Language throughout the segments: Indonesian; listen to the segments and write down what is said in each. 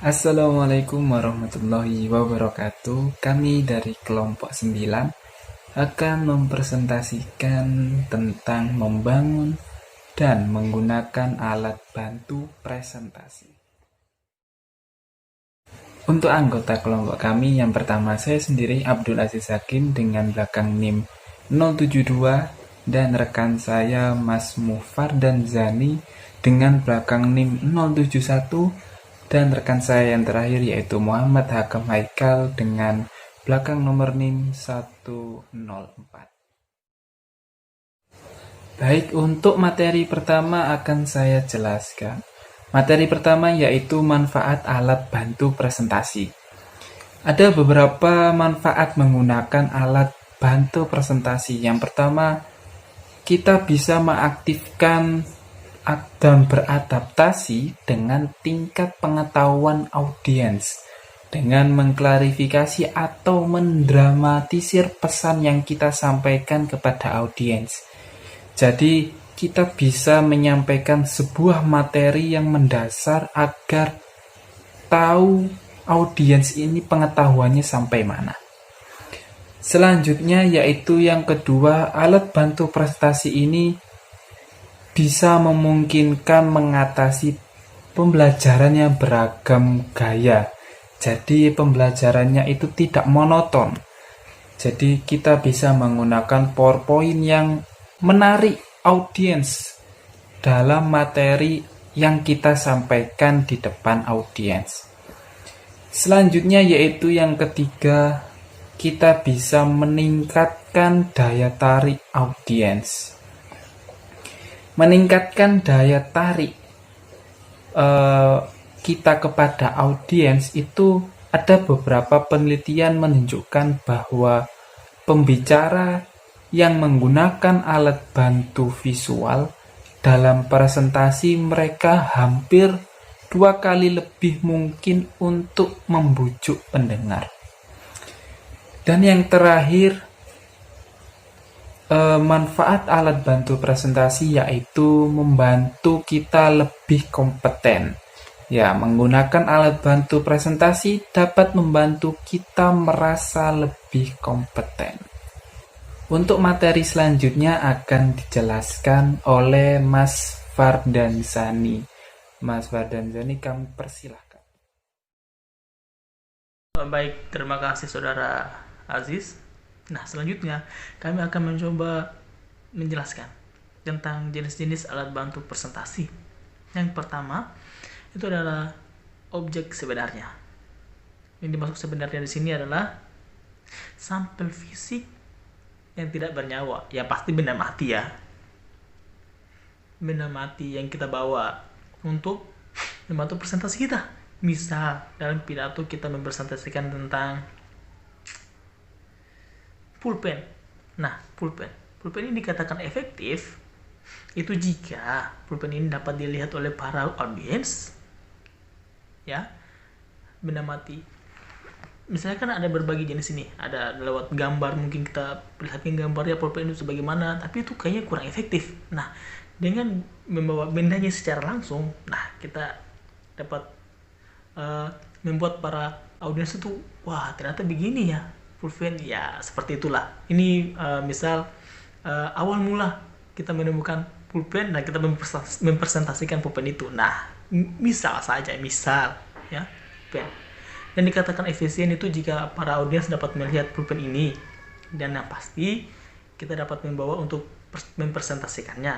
Assalamualaikum warahmatullahi wabarakatuh. Kami dari kelompok 9 akan mempresentasikan tentang membangun dan menggunakan alat bantu presentasi. Untuk anggota kelompok kami, yang pertama saya sendiri Abdul Aziz Hakim dengan belakang NIM 072 dan rekan saya Mas Mufar dan Zani dengan belakang NIM 071 dan rekan saya yang terakhir yaitu Muhammad Hakam Haikal dengan belakang nomor NIM 104. Baik, untuk materi pertama akan saya jelaskan. Materi pertama yaitu manfaat alat bantu presentasi. Ada beberapa manfaat menggunakan alat bantu presentasi. Yang pertama, kita bisa mengaktifkan dan beradaptasi dengan tingkat pengetahuan audiens dengan mengklarifikasi atau mendramatisir pesan yang kita sampaikan kepada audiens. Jadi kita bisa menyampaikan sebuah materi yang mendasar agar tahu audiens ini pengetahuannya sampai mana. Selanjutnya yaitu yang kedua, alat bantu presentasi ini bisa memungkinkan mengatasi pembelajaran yang beragam gaya. Jadi pembelajarannya itu tidak monoton. Jadi kita bisa menggunakan PowerPoint yang menarik audiens dalam materi yang kita sampaikan di depan audiens. Selanjutnya yaitu yang ketiga, kita bisa meningkatkan daya tarik audiens. Meningkatkan daya tarik kita kepada audiens itu ada beberapa penelitian menunjukkan bahwa pembicara yang menggunakan alat bantu visual dalam presentasi mereka hampir 2 kali lebih mungkin untuk membujuk pendengar. Dan yang terakhir, manfaat alat bantu presentasi yaitu membantu kita lebih kompeten. Ya, menggunakan alat bantu presentasi dapat membantu kita merasa lebih kompeten. Untuk materi selanjutnya akan dijelaskan oleh Mas Fardanzani. Mas Fardanzani, kami persilahkan. Baik, terima kasih Saudara Aziz. Nah, selanjutnya kami akan mencoba menjelaskan tentang jenis-jenis alat bantu presentasi. Yang pertama, itu adalah objek sebenarnya. Yang dimaksud sebenarnya di sini adalah sampel fisik yang tidak bernyawa. Ya pasti benda mati ya. Benda mati yang kita bawa untuk membantu presentasi kita. Misal dalam pidato kita mempresentasikan tentang pulpen. Nah, pulpen ini dikatakan efektif itu jika pulpen ini dapat dilihat oleh para audiens, ya, benda mati. Misalnya kan ada berbagai jenis ini, ada lewat gambar, mungkin kita perlihatkan gambarnya pulpen itu sebagaimana, tapi itu kayaknya kurang efektif. Nah, dengan membawa bendanya secara langsung, nah kita dapat membuat para audiens itu, wah ternyata begini ya pulpen, ya seperti itulah. Ini misal awal mula kita menemukan pulpen dan kita mempresentasikan pulpen itu. Nah, misal ya pulpen. Dan dikatakan efisien itu jika para audiens dapat melihat pulpen ini, dan yang pasti kita dapat membawa untuk mempresentasikannya,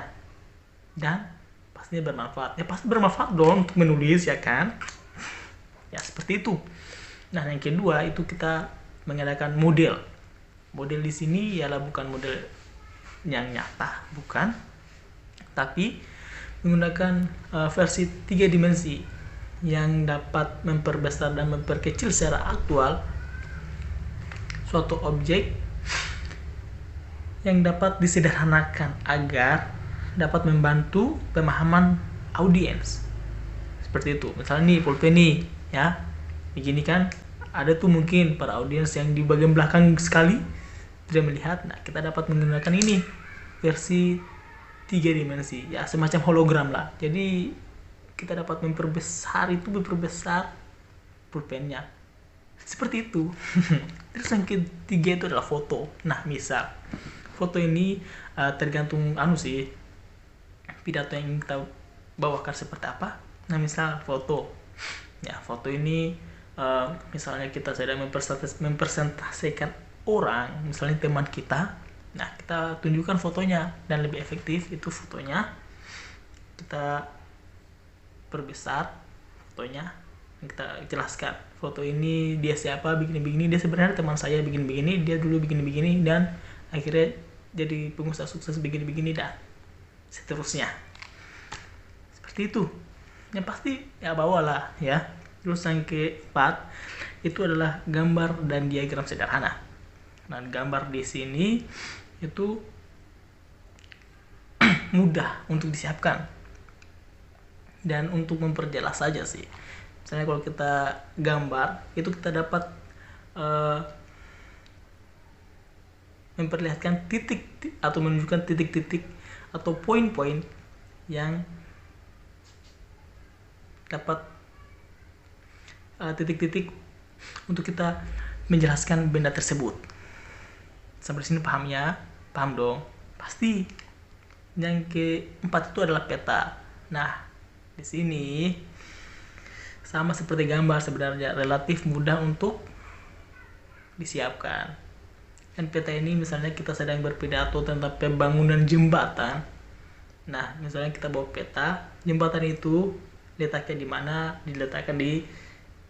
dan pastinya bermanfaat. Ya pasti bermanfaat dong untuk menulis, ya kan? Ya seperti itu. Nah, yang kedua itu kita mengadakan model. Model di sini ialah bukan model yang nyata, bukan, tapi menggunakan versi 3 dimensi yang dapat memperbesar dan memperkecil secara aktual suatu objek yang dapat disederhanakan agar dapat membantu pemahaman audiens. Seperti itu. Misalnya nih pulpen nih, ya, begini kan. Ada tuh mungkin para audiens yang di bagian belakang sekali tidak melihat. Nah, kita dapat menggunakan ini versi 3 dimensi, ya semacam hologram lah. Jadi kita dapat memperbesar pulpennya. Seperti itu. Terus yang ketiga itu adalah foto. Nah, misal foto ini tergantung sih, pidato yang ingin kita bawakan seperti apa. Nah, misal foto. Ya, foto ini misalnya kita sedang mempresentasikan orang, misalnya teman kita. Nah, kita tunjukkan fotonya, dan lebih efektif itu fotonya kita perbesar fotonya, kita jelaskan foto ini dia siapa, begini-begini, dia sebenarnya teman saya, begini-begini, dia dulu begini-begini, dan akhirnya jadi pengusaha sukses begini-begini, dan seterusnya. Seperti itu. Yang pasti ya bawalah ya. Terus yang keempat itu adalah gambar dan diagram sederhana. Nah, gambar di sini itu mudah untuk disiapkan dan untuk memperjelas saja sih. Misalnya kalau kita gambar itu kita dapat memperlihatkan titik atau menunjukkan titik-titik atau poin-poin yang dapat titik-titik untuk kita menjelaskan benda tersebut. Sampai sini paham ya? Paham dong? Pasti. Yang keempat itu adalah peta. Nah, di sini sama seperti gambar sebenarnya, relatif mudah untuk disiapkan. Dan peta ini misalnya kita sedang berpidato tentang pembangunan jembatan. Nah, misalnya kita bawa peta, jembatan itu letaknya di mana, diletakkan di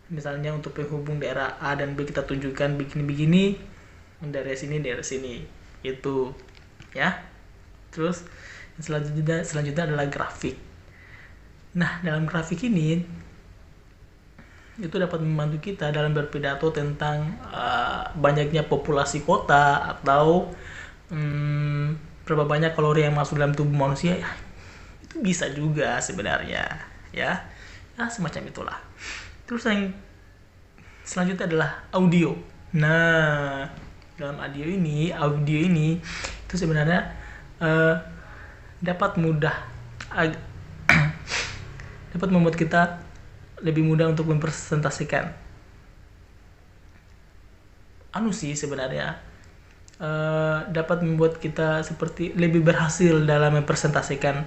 misalnya untuk penghubung daerah A dan B, kita tunjukkan begini-begini, dari sini itu ya. Terus selanjutnya adalah grafik. Nah, dalam grafik ini itu dapat membantu kita dalam berpidato tentang banyaknya populasi kota atau berapa banyak kalori yang masuk dalam tubuh manusia. Ya, itu bisa juga sebenarnya ya semacam itulah. Terus yang selanjutnya adalah audio. Nah, dalam audio ini itu sebenarnya dapat membuat kita lebih mudah untuk mempresentasikan sih sebenarnya, dapat membuat kita seperti lebih berhasil dalam mempresentasikan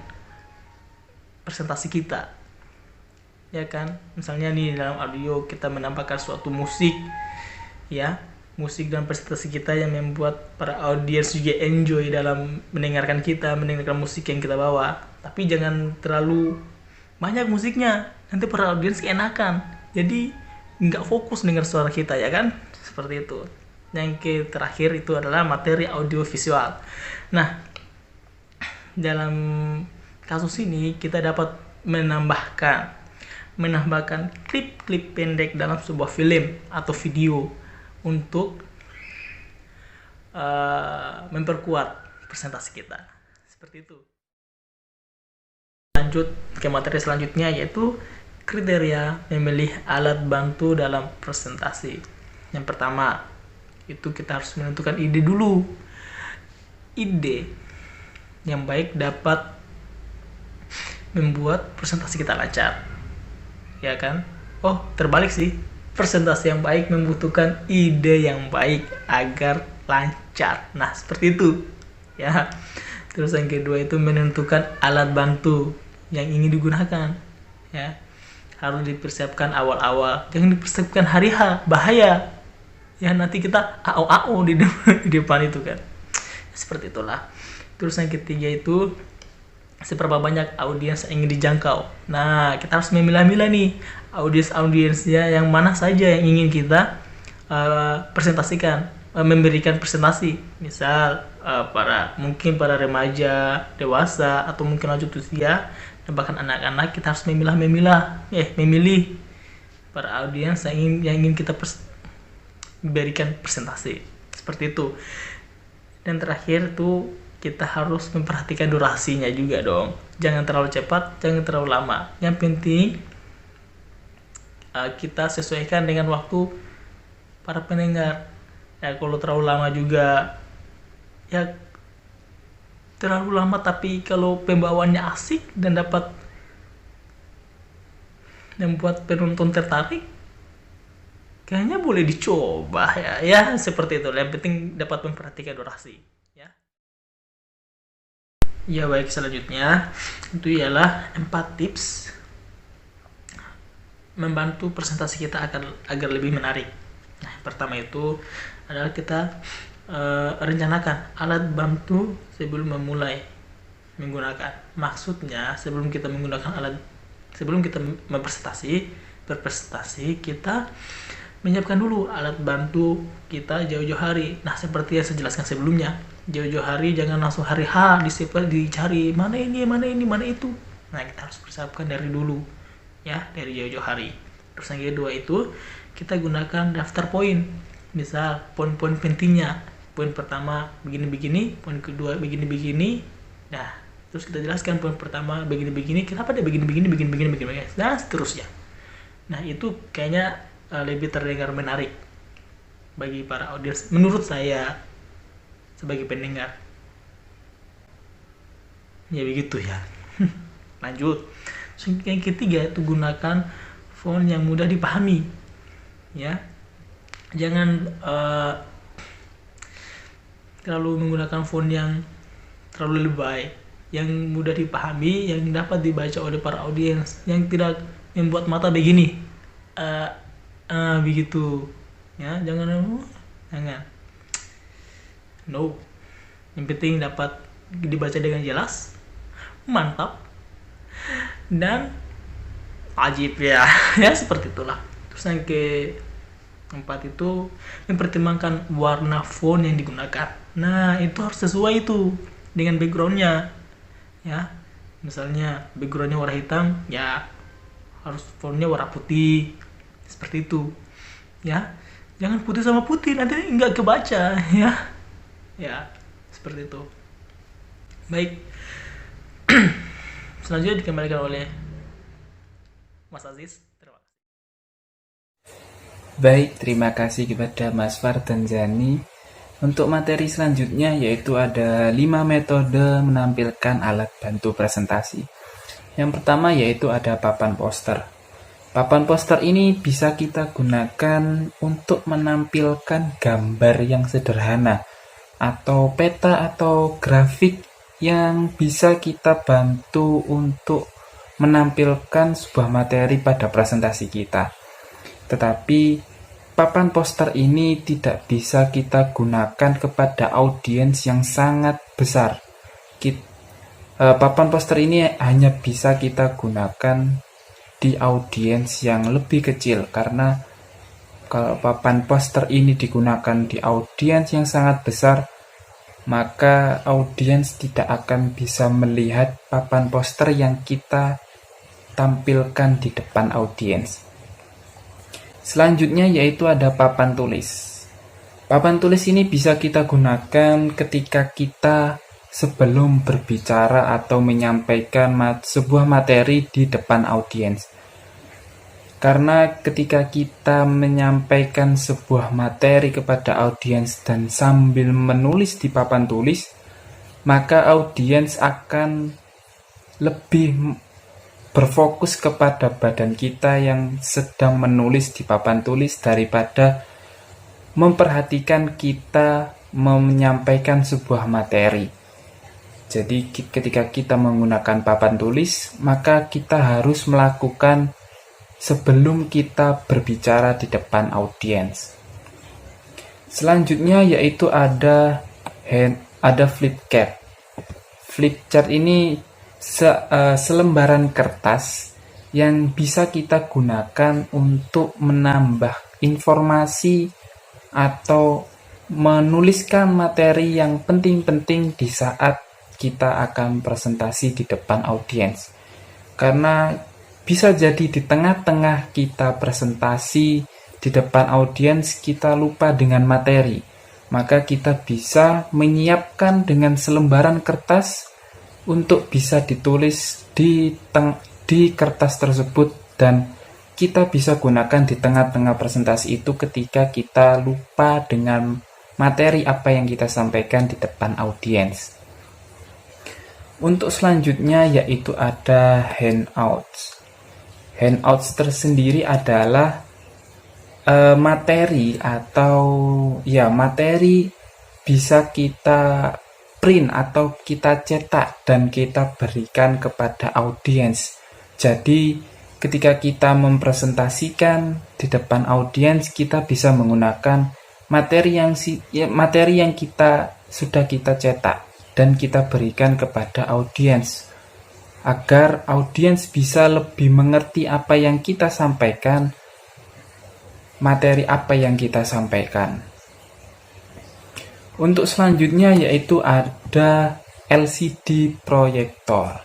presentasi kita, ya kan. Misalnya nih dalam audio kita menampilkan suatu musik ya, musik dan presentasi kita yang membuat para audiens juga enjoy dalam mendengarkan musik yang kita bawa. Tapi jangan terlalu banyak musiknya, nanti para audiens keenakan, jadi nggak fokus dengar suara kita, ya kan. Seperti itu. Yang terakhir itu adalah materi audio visual. Nah, dalam kasus ini kita dapat menambahkan klip-klip pendek dalam sebuah film atau video untuk memperkuat presentasi kita. Seperti itu. Lanjut ke materi selanjutnya, yaitu kriteria memilih alat bantu dalam presentasi. Yang pertama, itu kita harus menentukan ide dulu. Ide yang baik dapat membuat presentasi kita lancar, ya kan? Oh, terbalik sih. Presentasi yang baik membutuhkan ide yang baik agar lancar. Nah, seperti itu ya. Terus yang kedua itu menentukan alat bantu yang ingin digunakan, ya. Harus dipersiapkan awal-awal, jangan dipersiapkan hari H, bahaya ya, nanti kita AO di depan itu kan. Seperti itulah. Terus yang ketiga itu seberapa banyak audiens yang ingin dijangkau. Nah, kita harus memilah-milah nih audiensnya yang mana saja yang ingin kita presentasikan, memberikan presentasi. Misal mungkin para remaja, dewasa, atau mungkin lanjut usia, dan bahkan anak-anak. Kita harus memilih para audiens yang ingin kita berikan presentasi. Seperti itu. Dan terakhir tuh kita harus memperhatikan durasinya juga dong. Jangan terlalu cepat, jangan terlalu lama. Yang penting kita sesuaikan dengan waktu para pendengar. Ya, kalau terlalu lama juga ya terlalu lama, tapi kalau pembawaannya asik dan dapat membuat penonton tertarik, kayaknya boleh dicoba ya seperti itu. Yang penting dapat memperhatikan durasi ya. Ya baik, selanjutnya itu ialah 4 tips membantu presentasi kita agar lebih menarik. Nah, pertama itu adalah kita rencanakan alat bantu sebelum memulai menggunakan. Maksudnya sebelum kita berpresentasi, kita menyiapkan dulu alat bantu kita jauh-jauh hari. Nah, seperti yang saya jelaskan sebelumnya, jauh-jauh hari jangan langsung hari H dicari mana ini, mana itu. Nah, kita harus persiapkan dari dulu ya, dari jauh-jauh hari. Terus yang kedua itu kita gunakan daftar poin. Misal poin-poin pentingnya, poin pertama begini-begini, poin kedua begini-begini. Nah, terus kita jelaskan poin pertama begini-begini, kenapa dia begini-begini, dan seterusnya. Nah, itu kayaknya lebih terdengar menarik bagi para audiens, menurut saya sebagai pendengar. Ya begitu ya. Lanjut. Yang ketiga itu gunakan font yang mudah dipahami. Ya. Jangan terlalu menggunakan font yang terlalu lebay, yang mudah dipahami, yang dapat dibaca oleh para audiens, yang tidak membuat mata begini. Begitu. Ya, jangan. No. Yang penting dapat dibaca dengan jelas, mantap, dan ajib ya. Ya seperti itulah. Terus yang keempat itu mempertimbangkan warna font yang digunakan. Nah, itu harus sesuai itu dengan backgroundnya ya. Misalnya backgroundnya warna hitam, ya harus fontnya warna putih, seperti itu ya. Jangan putih sama putih, nanti nggak kebaca ya. Ya seperti itu. Baik. Selanjutnya dikembalikan oleh Mas Aziz. Terima kasih. Baik, terima kasih kepada Mas Far dan Zani. Untuk materi selanjutnya yaitu ada 5 metode menampilkan alat bantu presentasi. Yang pertama yaitu ada papan poster. Papan poster ini bisa kita gunakan untuk menampilkan gambar yang sederhana atau peta atau grafik yang bisa kita bantu untuk menampilkan sebuah materi pada presentasi kita. Tetapi papan poster ini tidak bisa kita gunakan kepada audiens yang sangat besar. Papan poster ini hanya bisa kita gunakan di audiens yang lebih kecil, karena kalau papan poster ini digunakan di audiens yang sangat besar, maka audiens tidak akan bisa melihat papan poster yang kita tampilkan di depan audiens. Selanjutnya yaitu ada papan tulis. Papan tulis ini bisa kita gunakan ketika kita sebelum berbicara atau menyampaikan sebuah materi di depan audiens. Karena ketika kita menyampaikan sebuah materi kepada audiens dan sambil menulis di papan tulis, maka audiens akan lebih berfokus kepada badan kita yang sedang menulis di papan tulis daripada memperhatikan kita menyampaikan sebuah materi. Jadi ketika kita menggunakan papan tulis, maka kita harus melakukan sebelum kita berbicara di depan audiens. Selanjutnya yaitu ada flip chart. Flip chart ini selembaran kertas yang bisa kita gunakan untuk menambah informasi atau menuliskan materi yang penting-penting di saat kita akan presentasi di depan audiens. Karena bisa jadi di tengah-tengah kita presentasi di depan audiens kita lupa dengan materi, maka kita bisa menyiapkan dengan selembaran kertas untuk bisa ditulis di kertas tersebut, dan kita bisa gunakan di tengah-tengah presentasi itu ketika kita lupa dengan materi apa yang kita sampaikan di depan audiens. Untuk selanjutnya yaitu ada handouts. Handouts tersendiri adalah materi atau ya materi bisa kita print atau kita cetak dan kita berikan kepada audiens. Jadi ketika kita mempresentasikan di depan audiens, kita bisa menggunakan materi yang kita sudah kita cetak dan kita berikan kepada audiens agar audiens bisa lebih mengerti apa yang kita sampaikan, materi apa yang kita sampaikan. Untuk selanjutnya yaitu ada LCD proyektor.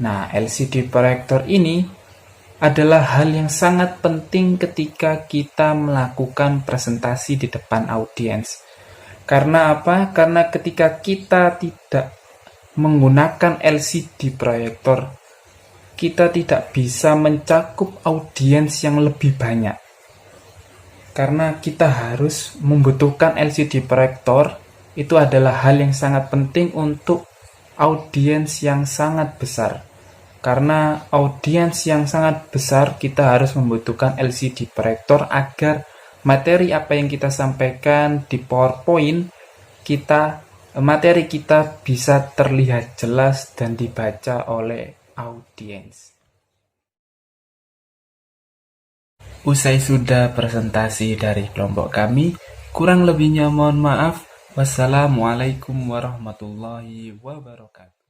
Nah, LCD proyektor ini adalah hal yang sangat penting ketika kita melakukan presentasi di depan audiens. Karena apa? Karena ketika kita tidak menggunakan LCD proyektor, kita tidak bisa mencakup audiens yang lebih banyak. Karena kita harus membutuhkan LCD proyektor, itu adalah hal yang sangat penting untuk audiens yang sangat besar. Karena audiens yang sangat besar, kita harus membutuhkan LCD proyektor agar materi apa yang kita sampaikan di PowerPoint, materi kita bisa terlihat jelas dan dibaca oleh audiens. Usai sudah presentasi dari kelompok kami, kurang lebihnya mohon maaf. Wassalamualaikum warahmatullahi wabarakatuh.